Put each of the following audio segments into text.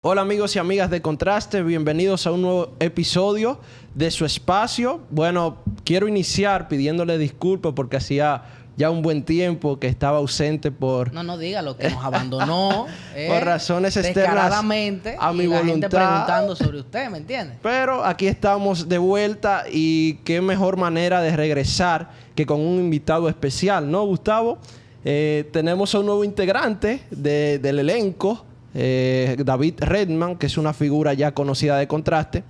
Hola amigos y amigas de Contraste, bienvenidos a un nuevo episodio de su espacio. Bueno, quiero iniciar pidiéndole disculpas porque hacía ya un buen tiempo que estaba ausente por... No dígalo, que nos abandonó. por razones externas a mi voluntad. Gente preguntando sobre usted, ¿me entiende? Pero aquí estamos de vuelta y qué mejor manera de regresar que con un invitado especial, ¿no, Gustavo? Tenemos a un nuevo integrante del elenco. David Redman, que es una figura ya conocida de Contraste,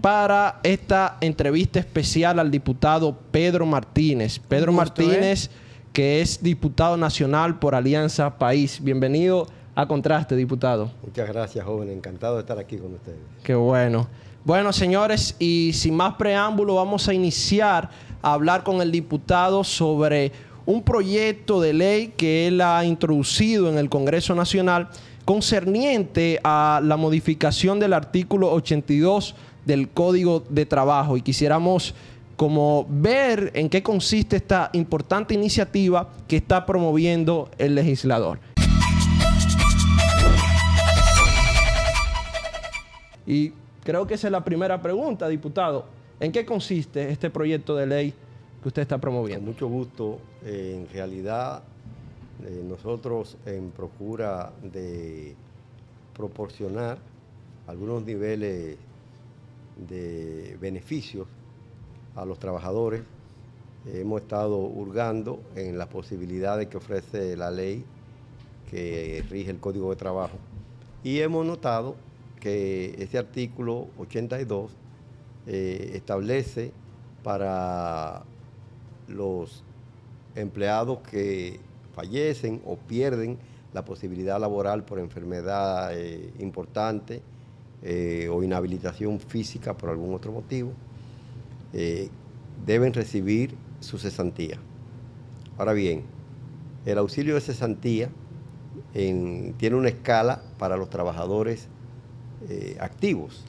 para esta entrevista especial al diputado Pedro Martínez. Pedro Martínez, que es diputado nacional por Alianza País. Bienvenido a Contraste, diputado. Muchas gracias, joven. Encantado de estar aquí con ustedes. Qué bueno. Bueno, señores, y sin más preámbulo, vamos a iniciar a hablar con el diputado sobre un proyecto de ley que él ha introducido en el Congreso Nacional concerniente a la modificación del artículo 82 del Código de Trabajo. Y quisiéramos como ver en qué consiste esta importante iniciativa que está promoviendo el legislador. Y creo que esa es la primera pregunta, diputado. ¿En qué consiste este proyecto de ley que usted está promoviendo? Con mucho gusto. En realidad, nosotros en procura de proporcionar algunos niveles de beneficios a los trabajadores, hemos estado hurgando en las posibilidades que ofrece la ley que rige el Código de Trabajo y hemos notado que ese artículo 82 establece para los empleados que fallecen o pierden la posibilidad laboral por enfermedad importante o inhabilitación física por algún otro motivo, deben recibir su cesantía. Ahora bien, el auxilio de cesantía tiene una escala para los trabajadores activos.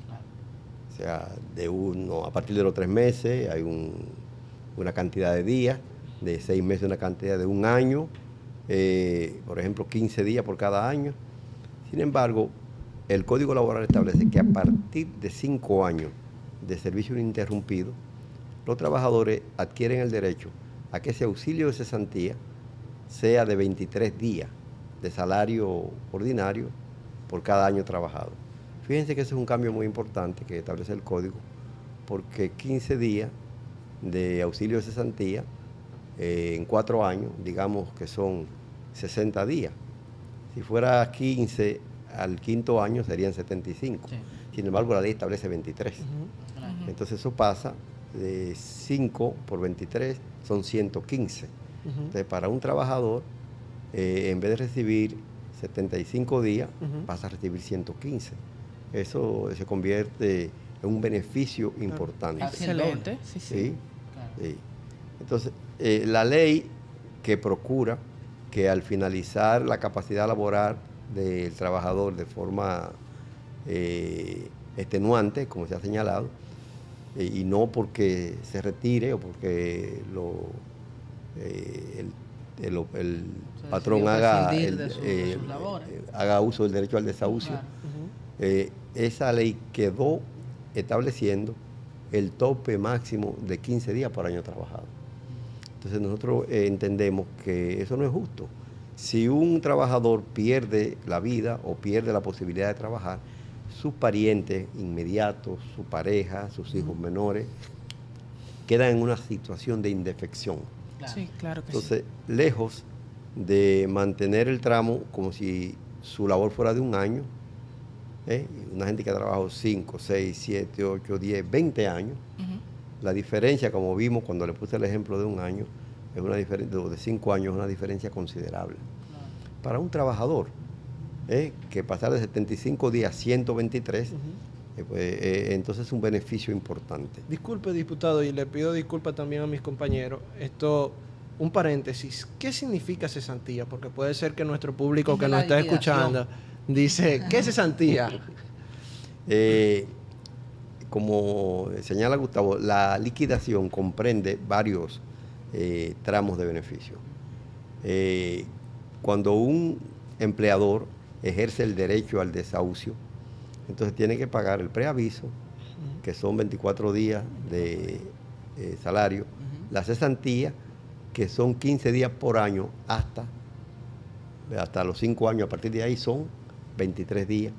O sea, a partir de los 3 meses hay una cantidad de días, de 6 meses una cantidad de 1 año, por ejemplo 15 días por cada año. Sin embargo, el Código Laboral establece que a partir de 5 años de servicio ininterrumpido, los trabajadores adquieren el derecho a que ese auxilio de cesantía sea de 23 días de salario ordinario por cada año trabajado. Fíjense que ese es un cambio muy importante que establece el Código, porque 15 días de auxilio de cesantía en 4 años, digamos que son 60 días. Si fuera 15 al 5.º año serían 75. Sí. Sin embargo, la ley establece 23. Entonces eso pasa de 5 por 23 son 115. Entonces para un trabajador, en vez de recibir 75 días, pasa a recibir 115. Eso se convierte en un beneficio importante. Excelente. Sí. Claro. Entonces, la ley que procura que al finalizar la capacidad laboral del trabajador de forma extenuante, como se ha señalado, y no porque se retire o porque el patrón haga uso del derecho al desahucio. Claro. Esa ley quedó estableciendo el tope máximo de 15 días por año trabajado. Entonces nosotros entendemos que eso no es justo. Si un trabajador pierde la vida o pierde la posibilidad de trabajar, sus parientes inmediatos, su pareja, sus hijos menores, quedan en una situación de indefección. Claro. Sí, claro que Entonces, lejos de mantener el tramo como si su labor fuera de 1 año, una gente que ha trabajado 5, 6, 7, 8, 10, 20 años, la diferencia, como vimos cuando le puse el ejemplo de 1 año, es una diferencia de 5 años, es una diferencia considerable. Claro. Para un trabajador, que pasar de 75 días a 123, entonces es un beneficio importante. Disculpe, diputado, y le pido disculpas también a mis compañeros. Un paréntesis, ¿qué significa cesantía? Porque puede ser que nuestro público que nos está escuchando dice, ¿qué es cesantía? Como señala Gustavo, la liquidación comprende varios tramos de beneficio. Cuando un empleador ejerce el derecho al desahucio, entonces tiene que pagar el preaviso, que son 24 días de salario, la cesantía, que son 15 días por año hasta los 5 años, a partir de ahí son 23 días.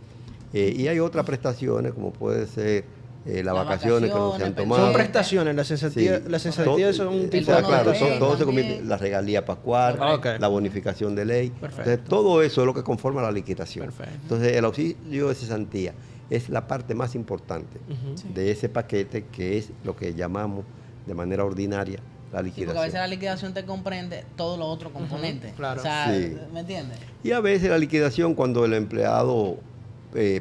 Y hay otras prestaciones, como puede ser las vacaciones que no se han tomado. Son prestaciones, las cesantías son un tipo de... Claro, todo se convierte en la regalía pascual, la bonificación de ley. Entonces, todo eso es lo que conforma la liquidación. Entonces, el auxilio de cesantía es la parte más importante de ese paquete, que es lo que llamamos de manera ordinaria la liquidación. Sí, porque a veces la liquidación te comprende todos los otros componentes. Claro. O sea, Sí. ¿me entiendes? Y a veces la liquidación, cuando el empleado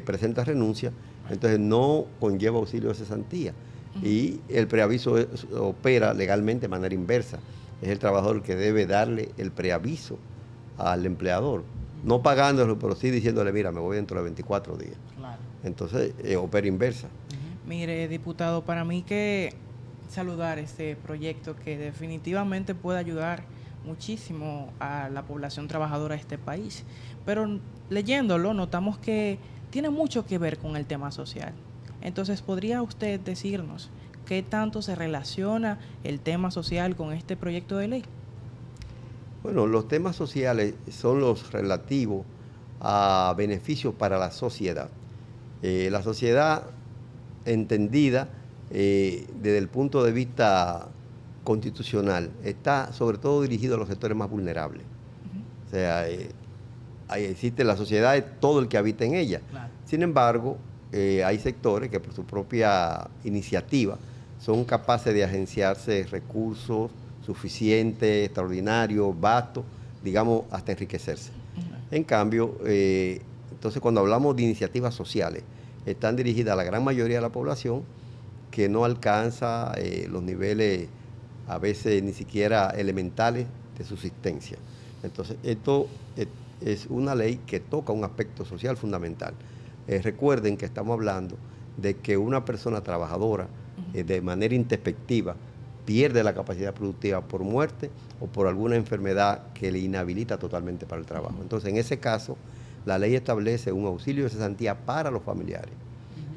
presenta renuncia, entonces no conlleva auxilio de cesantía. Y el preaviso opera legalmente de manera inversa. Es el trabajador que debe darle el preaviso al empleador, no pagándolo, pero sí diciéndole, mira, me voy dentro de 24 días. Claro. Entonces, opera inversa. Mire, diputado, para mí que saludar este proyecto que definitivamente puede ayudar muchísimo a la población trabajadora de este país. Pero leyéndolo, notamos que tiene mucho que ver con el tema social. Entonces, ¿podría usted decirnos qué tanto se relaciona el tema social con este proyecto de ley? Bueno, los temas sociales son los relativos a beneficios para la sociedad. La sociedad entendida desde el punto de vista constitucional está sobre todo dirigido a los sectores más vulnerables. O sea, ahí existe la sociedad, es todo el que habita en ella. Claro. Sin embargo, hay sectores que por su propia iniciativa son capaces de agenciarse recursos suficientes, extraordinarios, vastos, digamos, hasta enriquecerse. En cambio, entonces cuando hablamos de iniciativas sociales, están dirigidas a la gran mayoría de la población que no alcanza los niveles, a veces ni siquiera elementales, de subsistencia. Entonces, esto es una ley que toca un aspecto social fundamental. Recuerden que estamos hablando de que una persona trabajadora, de manera introspectiva, pierde la capacidad productiva por muerte o por alguna enfermedad que le inhabilita totalmente para el trabajo. Entonces, en ese caso, la ley establece un auxilio de cesantía para los familiares.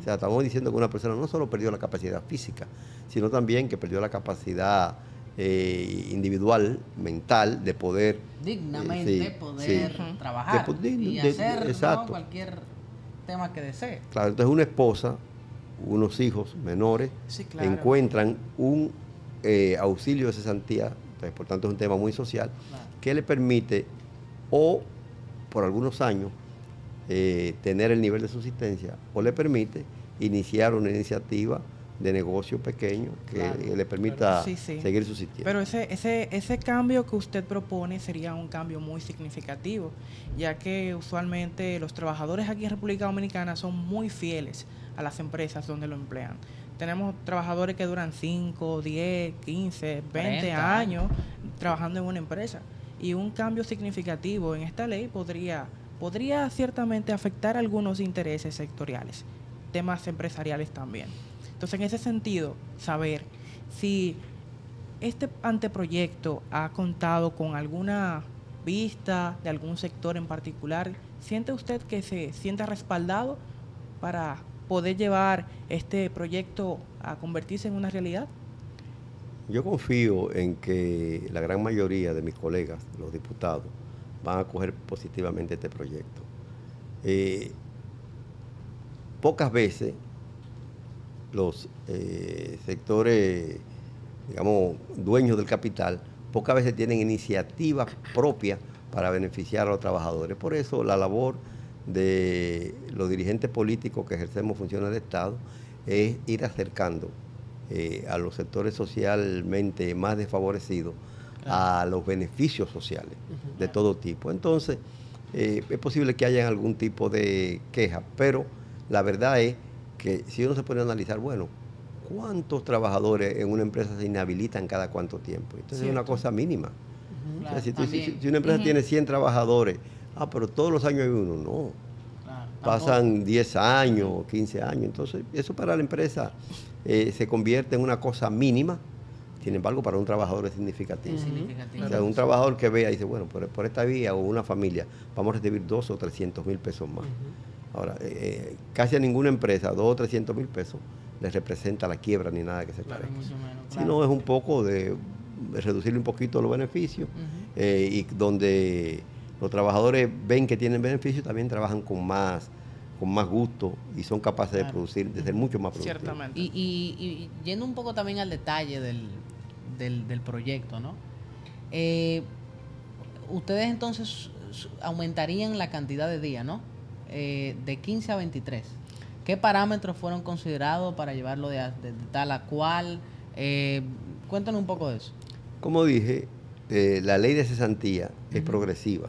O sea, estamos diciendo que una persona no solo perdió la capacidad física, sino también que perdió la capacidad individual, mental, de poder... Dignamente poder trabajar y hacer, ¿no?, cualquier tema que desee. Claro, entonces una esposa, unos hijos menores, Sí, claro. encuentran un auxilio de cesantía, entonces, por tanto es un tema muy social, que le permite, o por algunos años, tener el nivel de subsistencia, o le permite iniciar una iniciativa de negocio pequeño que le permita seguir subsistiendo. Pero ese cambio que usted propone sería un cambio muy significativo, ya que usualmente los trabajadores aquí en República Dominicana son muy fieles a las empresas donde lo emplean. Tenemos trabajadores que duran 5, 10, 15, 20 años trabajando en una empresa. Y un cambio significativo en esta ley podría ciertamente afectar algunos intereses sectoriales, temas empresariales también. Entonces, en ese sentido, saber si este anteproyecto ha contado con alguna vista de algún sector en particular. ¿Siente usted que se sienta respaldado para poder llevar este proyecto a convertirse en una realidad? Yo confío en que la gran mayoría de mis colegas, los diputados, van a acoger positivamente este proyecto. Pocas veces los sectores, digamos, dueños del capital, pocas veces tienen iniciativas propias para beneficiar a los trabajadores. Por eso la labor de los dirigentes políticos que ejercemos funciones de Estado es ir acercando a los sectores socialmente más desfavorecidos a los beneficios sociales de todo tipo. Entonces, es posible que haya algún tipo de queja, pero la verdad es que si uno se pone a analizar, bueno, ¿cuántos trabajadores en una empresa se inhabilitan cada cuánto tiempo? Entonces es una cosa mínima. Claro, O sea, si una empresa tiene 100 trabajadores, pero todos los años hay uno, no. Pasan 10 años, 15 años. Entonces, eso para la empresa se convierte en una cosa mínima. Sin embargo, para un trabajador es significativo. O sea, un trabajador que vea y dice, bueno, por esta vía o una familia, vamos a recibir 200 o 300 mil pesos más. Ahora, casi a ninguna empresa, 200 o 300 mil pesos, les representa la quiebra ni nada que se parezca. Si no, es un poco de reducirle un poquito los beneficios y donde los trabajadores ven que tienen beneficios, también trabajan con más gusto y son capaces de producir, de ser mucho más productivos. Ciertamente. Y yendo un poco también al detalle del proyecto, ¿no? Ustedes entonces aumentarían la cantidad de días, ¿no? De 15 a 23. ¿Qué parámetros fueron considerados para llevarlo de tal a cual? Cuéntanos un poco de eso. Como dije, la ley de cesantía es progresiva.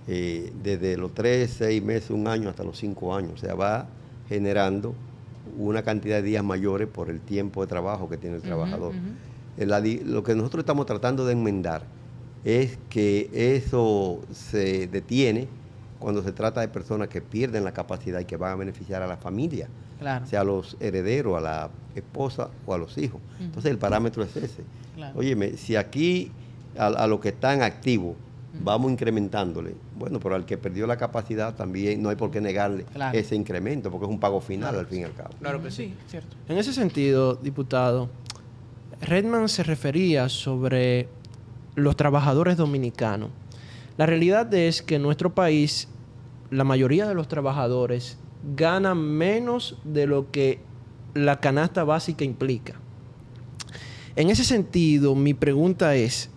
Desde los 3, 6 meses, 1 año hasta los 5 años. O sea, va generando una cantidad de días mayores por el tiempo de trabajo que tiene el trabajador. Lo que nosotros estamos tratando de enmendar es que eso se detiene cuando se trata de personas que pierden la capacidad y que van a beneficiar a la familia, claro, sea a los herederos, a la esposa o a los hijos. Entonces el parámetro es ese. Claro. Óyeme, si aquí a los que están activos vamos incrementándole, bueno, pero al que perdió la capacidad también no hay por qué negarle ese incremento, porque es un pago final al fin y al cabo. Claro que sí. Cierto. En ese sentido, diputado, Redman se refería sobre los trabajadores dominicanos. La realidad es que en nuestro país la mayoría de los trabajadores ganan menos de lo que la canasta básica implica. En ese sentido, mi pregunta es,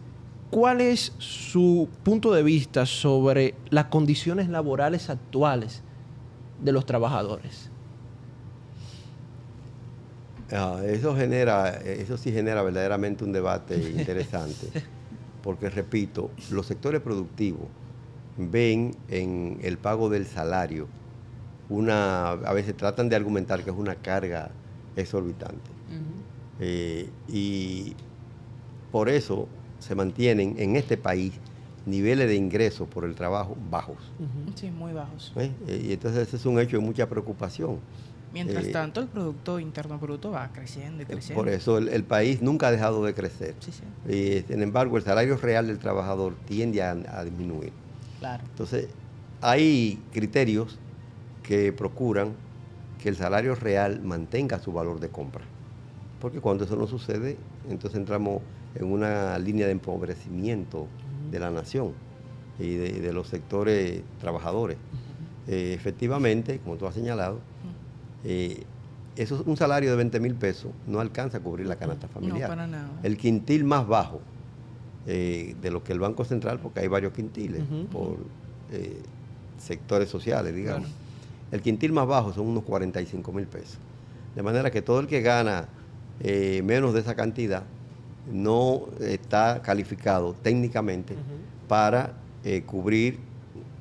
¿cuál es su punto de vista sobre las condiciones laborales actuales de los trabajadores? Eso sí genera verdaderamente un debate interesante, porque repito, los sectores productivos ven en el pago del salario a veces tratan de argumentar que es una carga exorbitante. Y por eso se mantienen en este país niveles de ingresos por el trabajo bajos. Sí, muy bajos. Y entonces ese es un hecho de mucha preocupación. Mientras tanto, el Producto Interno Bruto va creciendo y creciendo. Por eso el país nunca ha dejado de crecer. Sí, sí. Sin embargo, el salario real del trabajador tiende a disminuir. Claro. Entonces, hay criterios que procuran que el salario real mantenga su valor de compra. Porque cuando eso no sucede, entonces entramos en una línea de empobrecimiento de la nación y de los sectores trabajadores. Efectivamente, como tú has señalado, un salario de 20 mil pesos no alcanza a cubrir la canasta familiar. No, para nada. El quintil más bajo de lo que el Banco Central, porque hay varios quintiles por sectores sociales, digamos. Claro. El quintil más bajo son unos 45 mil pesos. De manera que todo el que gana menos de esa cantidad no está calificado técnicamente para cubrir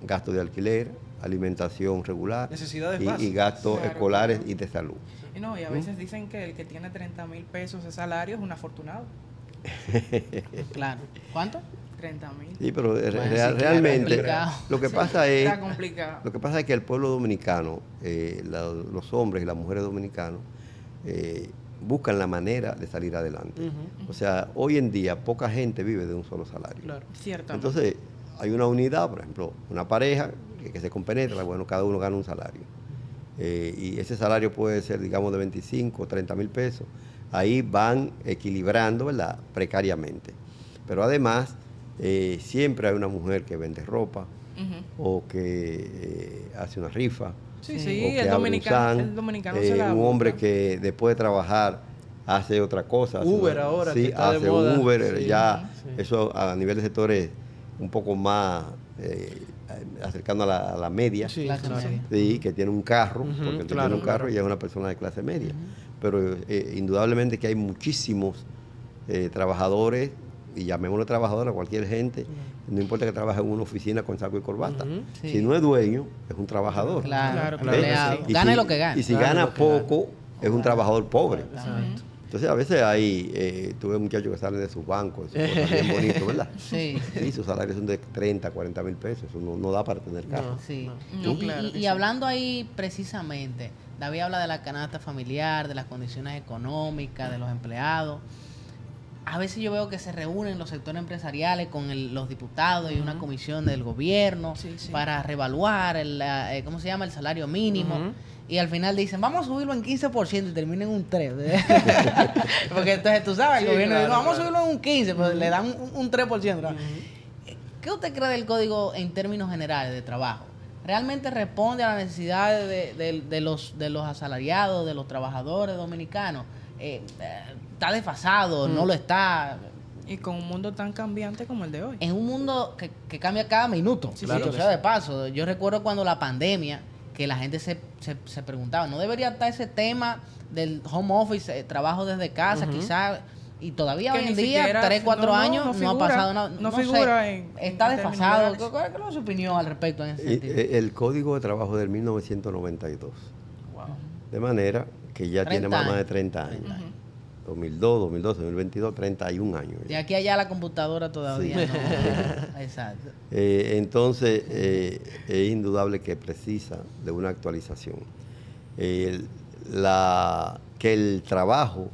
gastos de alquiler, alimentación regular y gastos escolares y de salud. Y a veces dicen que el que tiene 30 mil pesos de salario es un afortunado. Claro. ¿Cuánto? 30.000. Sí, pero realmente lo que pasa es que el pueblo dominicano, los hombres y las mujeres dominicanos, buscan la manera de salir adelante. O sea, hoy en día poca gente vive de un solo salario. Claro, ciertamente. Entonces, hay una unidad, por ejemplo, una pareja que se compenetra, bueno, cada uno gana un salario. Y ese salario puede ser, digamos, de 25 o 30 mil pesos. Ahí van equilibrando, ¿verdad?, precariamente. Pero además, siempre hay una mujer que vende ropa o que hace una rifa. Sí, el dominicano se la un hombre que después de trabajar hace otra cosa. Uber ahora, sí, que está hace de moda. Uber, eso a nivel de sectores un poco más acercando a la media, que tiene un carro, porque él tiene un carro y es una persona de clase media. Pero indudablemente que hay muchísimos trabajadores, y llamémosle trabajador a cualquier gente, no importa que trabaje en una oficina con saco y corbata. Si no es dueño, es un trabajador. Claro. Gane lo que gane. Y si gana poco, es un trabajador pobre. Entonces, a veces tuve muchachos que salen de sus bancos, bien bonitos, ¿verdad? Sí. Sí, sus salarios son de 30, 40 mil pesos. Eso no da para tener carro. Y hablando ahí precisamente, David habla de la canasta familiar, de las condiciones económicas, de los empleados. a veces yo veo que se reúnen los sectores empresariales con los diputados y una comisión del gobierno para reevaluar ¿cómo se llama? El salario mínimo. Y al final dicen, vamos a subirlo en 15% y terminan en un 3%. Porque entonces tú sabes, el gobierno dice, vamos a subirlo en un 15%, pero le dan un 3%. ¿No? ¿Qué usted cree del código en términos generales de trabajo? ¿Realmente responde a las necesidades de los asalariados, de los trabajadores dominicanos? ¿Está desfasado? ¿No lo está? Y con un mundo tan cambiante como el de hoy. En un mundo que cambia cada minuto. Claro, o sea, de paso, yo recuerdo cuando la pandemia, que la gente se preguntaba, ¿no debería estar ese tema del home office, trabajo desde casa, quizás? Y todavía Que hoy en ni día, siquiera, 3, 4 años, no figura, ha pasado nada. no figura en está en desfasado. términos ¿Cuál es su opinión al respecto en ese Y, sentido? el Código de Trabajo del 1992. De manera que ya 30 tiene más de años. 30 años. 2002, 2012, 2022, 31 años. De aquí a allá la computadora todavía Sí. no. Exacto. Entonces, es indudable que precisa de una actualización. Que el trabajo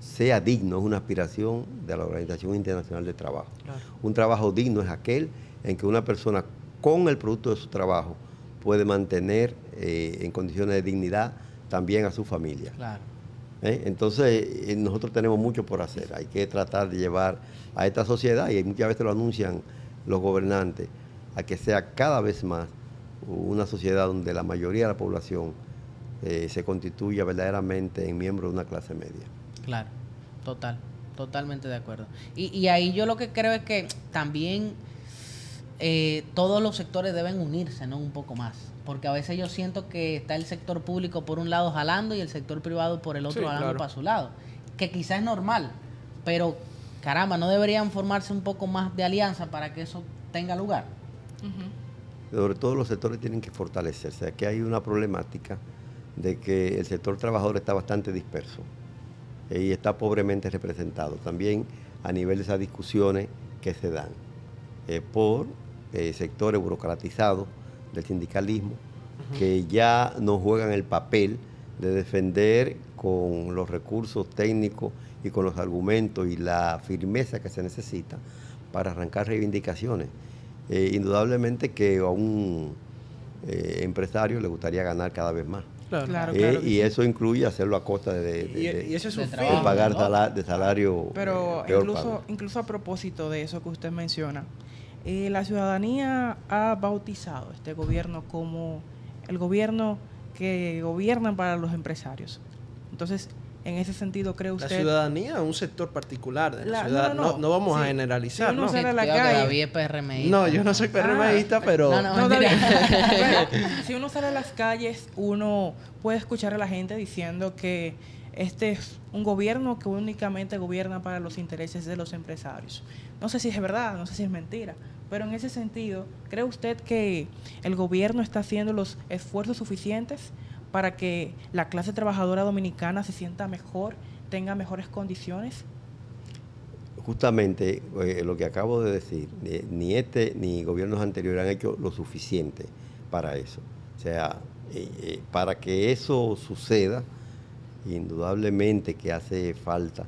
sea digno es una aspiración de la Organización Internacional del Trabajo. Claro. Un trabajo digno es aquel en que una persona con el producto de su trabajo puede mantener en condiciones de dignidad también a su familia. Claro. Entonces, nosotros tenemos mucho por hacer. Hay que tratar de llevar a esta sociedad, y muchas veces lo anuncian los gobernantes, a que sea cada vez más una sociedad donde la mayoría de la población se constituya verdaderamente en miembro de una clase media. Claro, totalmente de acuerdo. Y ahí yo lo que creo es que también todos los sectores deben unirse, ¿no? Un poco más. Porque a veces yo siento que está el sector público por un lado jalando y el sector privado por el otro jalando para su lado. Que quizás es normal, pero caramba, ¿no deberían formarse un poco más de alianza para que eso tenga lugar? Sobre todo los sectores tienen que fortalecerse. Aquí hay una problemática de que el sector trabajador está bastante disperso y está pobremente representado. También a nivel de esas discusiones que se dan por sectores burocratizados del sindicalismo, que ya no juegan el papel de defender con los recursos técnicos y con los argumentos y la firmeza que se necesita para arrancar reivindicaciones. Indudablemente que a un empresario le gustaría ganar cada vez más. Claro, Y eso incluye hacerlo a costa Y ese es su de fin. trabajo. de pagar de salario Pero peor pago. incluso a propósito de eso que usted menciona, la ciudadanía ha bautizado este gobierno como el gobierno que gobierna para los empresarios. Entonces, en ese sentido, ¿cree La usted? ciudadanía es un sector particular de la ciudad. No vamos a Sí. generalizar, Si uno ¿no? sale a la Cuidado que calle. David es PRMista. No, yo no soy PRMista, pero... No, No, mentira. Bueno, si uno sale a las calles, uno puede escuchar a la gente diciendo que este es un gobierno que únicamente gobierna para los intereses de los empresarios. No sé si es verdad, no sé si es mentira, pero en ese sentido, ¿cree usted que el gobierno está haciendo los esfuerzos suficientes para que la clase trabajadora dominicana se sienta mejor, tenga mejores condiciones? Justamente lo que acabo de decir, ni este ni gobiernos anteriores han hecho lo suficiente para eso. O sea, para que eso suceda, indudablemente que hace falta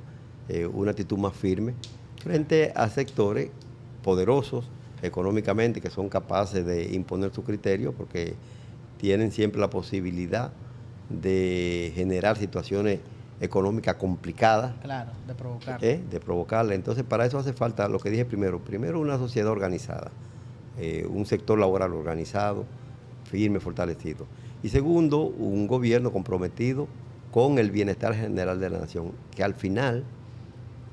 una actitud más firme frente a sectores poderosos económicamente que son capaces de imponer sus criterios porque tienen siempre la posibilidad de generar situaciones económicas complicadas. Claro, de provocar. De provocarla. Entonces, para eso hace falta lo que dije primero. Primero, una sociedad organizada, un sector laboral organizado, firme, fortalecido. Y segundo, un gobierno comprometido con el bienestar general de la nación, que al final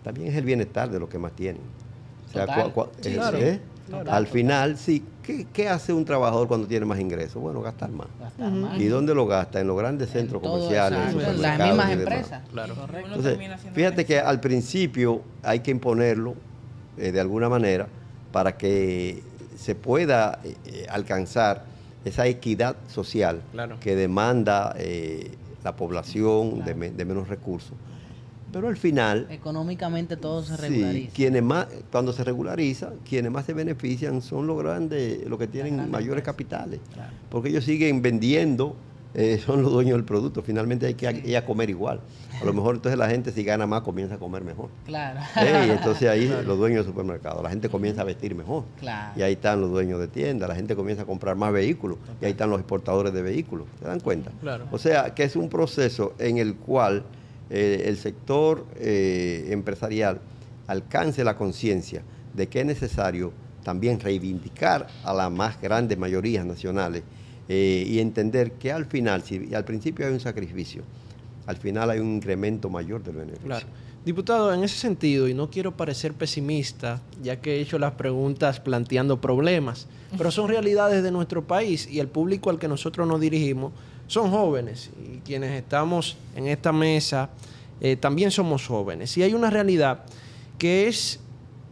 también es el bienestar de los que más tienen. O sea, Total. Sí, claro. Al final, sí. ¿Qué hace un trabajador cuando tiene más ingresos? Bueno, gastar más. Gastar más. ¿Y dónde lo gasta? En los grandes centros Todo, comerciales, exacto, en las supermercados mismas y demás. empresas. Claro. Correcto. Uno Entonces, termina haciendo fíjate que beneficio. al principio hay que imponerlo de alguna manera para que se pueda alcanzar esa equidad social Claro. que demanda la población de menos recursos. Pero al final, Económicamente todo se sí, regulariza. cuando se regulariza, quienes más se benefician son los que tienen grandes mayores empresas. capitales. Claro. Porque ellos siguen vendiendo son los dueños del producto. Finalmente hay que ir a comer igual. A lo mejor entonces la gente si gana más comienza a comer mejor. Claro. Y entonces ahí los dueños del supermercado, la gente comienza a vestir mejor. Claro. Y ahí están los dueños de tiendas, la gente comienza a comprar más vehículos. Y ahí están los exportadores de vehículos. ¿Se dan cuenta? Claro. O sea, que es un proceso en el cual el sector empresarial alcance la conciencia de que es necesario también reivindicar a las más grandes mayorías nacionales y entender que al final, si al principio hay un sacrificio, al final hay un incremento mayor del beneficio. Claro. Diputado, en ese sentido, y no quiero parecer pesimista, ya que he hecho las preguntas planteando problemas, pero son realidades de nuestro país y el público al que nosotros nos dirigimos son jóvenes y quienes estamos en esta mesa también somos jóvenes. Y hay una realidad que es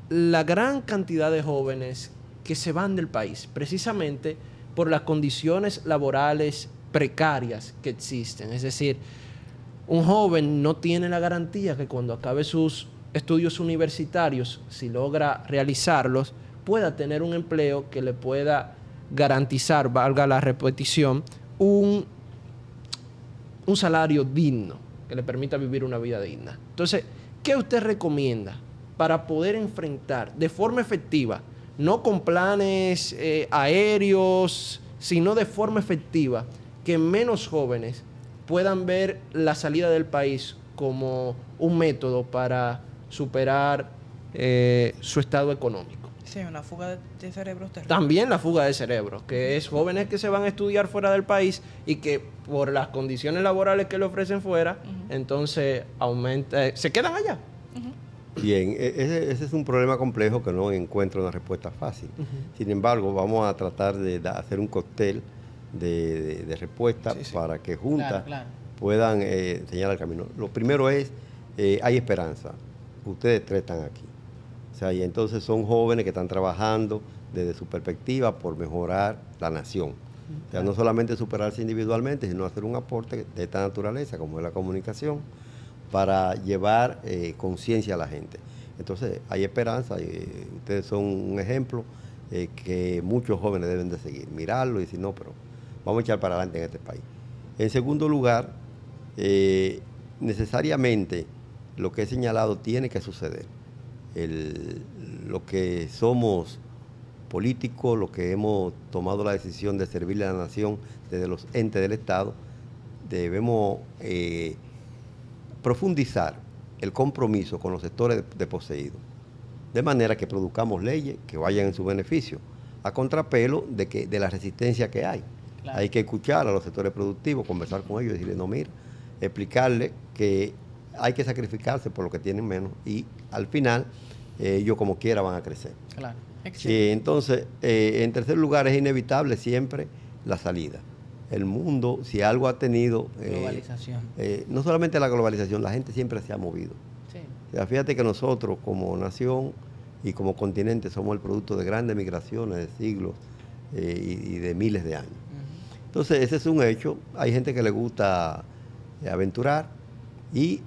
la gran cantidad de jóvenes que se van del país, precisamente por las condiciones laborales precarias que existen. Es decir, un joven no tiene la garantía que cuando acabe sus estudios universitarios, si logra realizarlos, pueda tener un empleo que le pueda garantizar, valga la repetición, un salario digno, que le permita vivir una vida digna. Entonces, ¿qué usted recomienda para poder enfrentar de forma efectiva, no con planes aéreos, sino de forma efectiva, que menos jóvenes puedan ver la salida del país como un método para superar su estado económico? Sí, una fuga de cerebros terrible. También la fuga de cerebros, que es jóvenes que se van a estudiar fuera del país y que por las condiciones laborales que le ofrecen fuera, entonces se quedan allá. Bien, ese es un problema complejo que no encuentra una respuesta fácil. Sin embargo, vamos a tratar de hacer un cóctel de respuestas para que juntas puedan señalar el camino. Lo primero es, hay esperanza. Ustedes tres están aquí. O sea, y entonces son jóvenes que están trabajando desde su perspectiva por mejorar la nación. O sea, no solamente superarse individualmente, sino hacer un aporte de esta naturaleza, como es la comunicación, para llevar conciencia a la gente. Entonces, hay esperanza, ustedes son un ejemplo que muchos jóvenes deben de seguir, mirarlo y decir, no, pero vamos a echar para adelante en este país. En segundo lugar, necesariamente lo que he señalado tiene que suceder. Lo que somos políticos, lo que hemos tomado la decisión de servirle a la nación desde los entes del Estado, debemos profundizar el compromiso con los sectores desposeídos, de manera que produzcamos leyes que vayan en su beneficio, a contrapelo de la resistencia que hay. Claro. Hay que escuchar a los sectores productivos, conversar con ellos y decirles, no, mira, explicarles que hay que sacrificarse por lo que tienen menos y al final ellos como quiera van a crecer. Claro. Entonces, en tercer lugar, es inevitable siempre la salida. El mundo, si algo ha tenido... globalización. No solamente la globalización, la gente siempre se ha movido. Sí. O sea, fíjate que nosotros como nación y como continente somos el producto de grandes migraciones de siglos y de miles de años. Entonces, ese es un hecho. Hay gente que le gusta aventurar y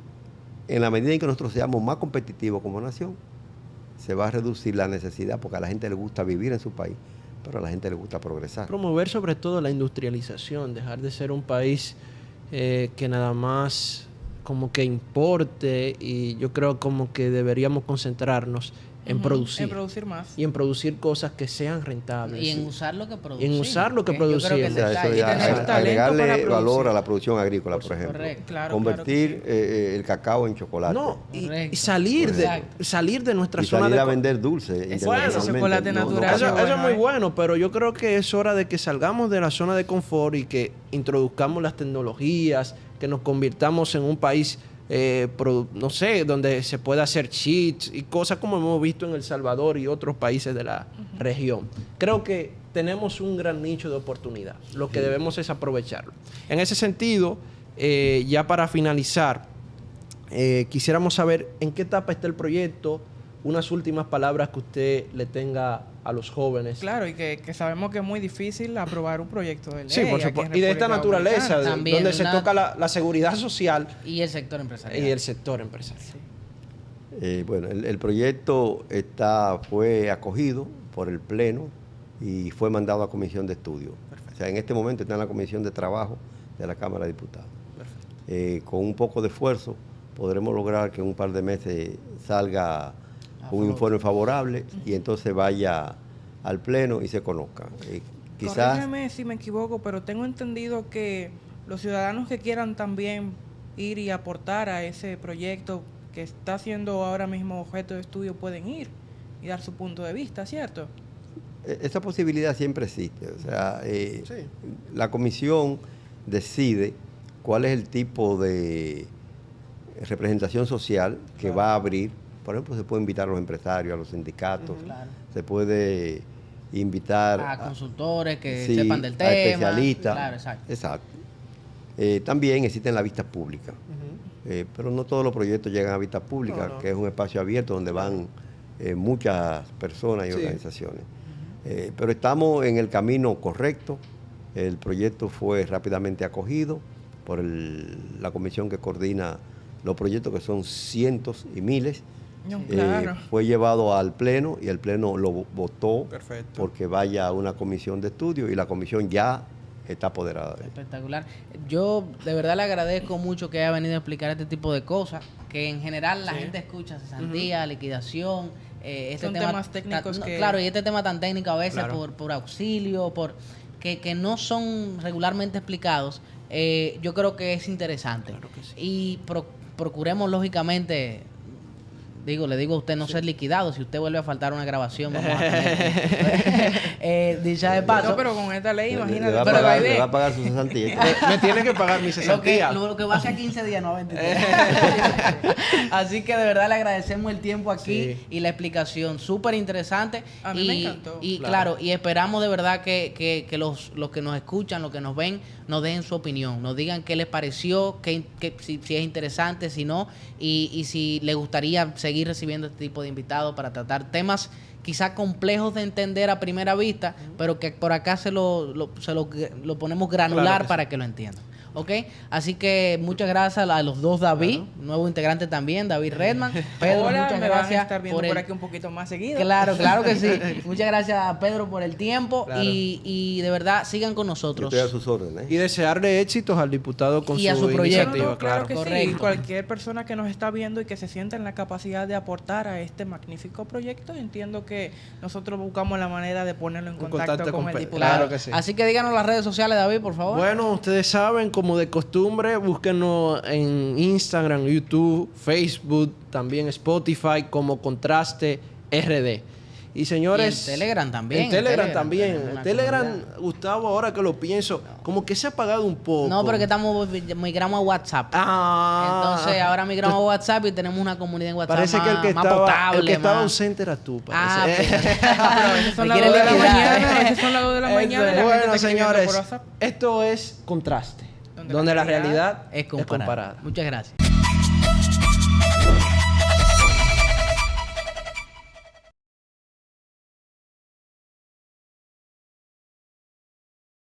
en la medida en que nosotros seamos más competitivos como nación, se va a reducir la necesidad porque a la gente le gusta vivir en su país, pero a la gente le gusta progresar. Promover sobre todo la industrialización, dejar de ser un país que nada más como que importe, y yo creo como que deberíamos concentrarnos en producir. En producir más. Y en producir cosas que sean rentables. Y en usar lo que producimos. En usar lo que producimos. Agregarle valor a la producción agrícola, por ejemplo. Correcto. Claro, convertir el cacao en chocolate. No, y salir de nuestra zona de... a vender dulce. Chocolate natural. Eso es muy bueno, pero yo creo que es hora de que salgamos de la zona de confort y que introduzcamos las tecnologías, que nos convirtamos en un país... no sé, donde se pueda hacer cheats y cosas como hemos visto en El Salvador y otros países de la región. Creo que tenemos un gran nicho de oportunidad. Lo que debemos es aprovecharlo. En ese sentido, ya para finalizar, quisiéramos saber en qué etapa está el proyecto, unas últimas palabras que usted le tenga a los jóvenes. Claro, y que sabemos que es muy difícil aprobar un proyecto de ley. Sí, por supuesto. Y de esta naturaleza, también, donde se toca la seguridad social. Y el sector empresarial. Y el sector empresarial. Sí. Bueno, el proyecto fue acogido por el Pleno y fue mandado a comisión de estudio. Perfecto. O sea, en este momento está en la comisión de trabajo de la Cámara de Diputados. Con un poco de esfuerzo podremos lograr que en un par de meses salga un informe favorable y entonces vaya al Pleno y se conozca. Quizás... Corrígeme si me equivoco, pero tengo entendido que los ciudadanos que quieran también ir y aportar a ese proyecto que está siendo ahora mismo objeto de estudio pueden ir y dar su punto de vista, ¿cierto? Esa posibilidad siempre existe. O sea, la comisión decide cuál es el tipo de representación social que va a abrir. Por ejemplo, se puede invitar a los empresarios, a los sindicatos, se puede invitar a consultores que sepan del tema, a especialistas. Claro, exacto. También existen las vistas públicas, pero no todos los proyectos llegan a vistas públicas, que es un espacio abierto donde van muchas personas y organizaciones. Pero estamos en el camino correcto. El proyecto fue rápidamente acogido por la comisión que coordina los proyectos, que son cientos y miles. No, claro. Fue llevado al Pleno y el Pleno lo votó. Perfecto. Porque vaya a una comisión de estudio y la comisión ya está apoderada de él. Espectacular. Yo de verdad le agradezco mucho que haya venido a explicar este tipo de cosas, que en general la gente escucha cesantía, liquidación, son temas técnicos que... Claro, y este tema tan técnico a veces por auxilio, que no son regularmente explicados, yo creo que es interesante. Claro que sí. Y procuremos lógicamente... le digo a usted no ser liquidado. Si usted vuelve a faltar una grabación, vamos a tener dicha de paso. No, pero con esta ley, imagínate. Le va a pagar su cesantía. Me tiene que pagar mi cesantía. Lo que va a ser 15 días, no 23. Así que de verdad le agradecemos el tiempo aquí y la explicación. Súper interesante. A mí me encantó. Y claro, y esperamos de verdad que los que nos escuchan, los que nos ven, nos den su opinión. Nos digan qué les pareció, si es interesante, si no, y si les gustaría seguir recibiendo este tipo de invitados para tratar temas quizás complejos de entender a primera vista, pero que por acá se lo ponemos granular para que lo entiendan. ¿Ok? Así que muchas gracias a los dos David, nuevo integrante también, David Redman. Pedro, Hola, muchas me gracias van a estar viendo por aquí un poquito más seguido. Claro que sí. Muchas gracias a Pedro por el tiempo y de verdad sigan con nosotros. Estoy a sus órdenes. Y desearle éxitos al diputado con Y su a su proyecto. iniciativa, No, claro que sí. Correcto. Cualquier persona que nos está viendo y que se sienta en la capacidad de aportar a este magnífico proyecto, entiendo que nosotros buscamos la manera de ponerlo en contacto con el diputado. Claro que sí. Así que díganos las redes sociales, David, por favor. Bueno, ustedes saben, como de costumbre, búsquenos en Instagram, YouTube, Facebook, también Spotify como Contraste RD. Y señores... Y en Telegram también. En Telegram también. tenemos una Telegram, comunidad. Gustavo, ahora que lo pienso, como que se ha apagado un poco. No, pero que migramos a WhatsApp. Entonces ahora migramos a WhatsApp y tenemos una comunidad en WhatsApp parece más, que el que más estaba, potable. el que estaba más... ausente era tú, parece. pero A veces son me las 2 quiere de la liquidar. mañana, a veces son las 2 de la mañana. y la gente Bueno, está escribiendo señores, por WhatsApp. esto es Contraste, Donde donde la la realidad es comparada. Muchas gracias.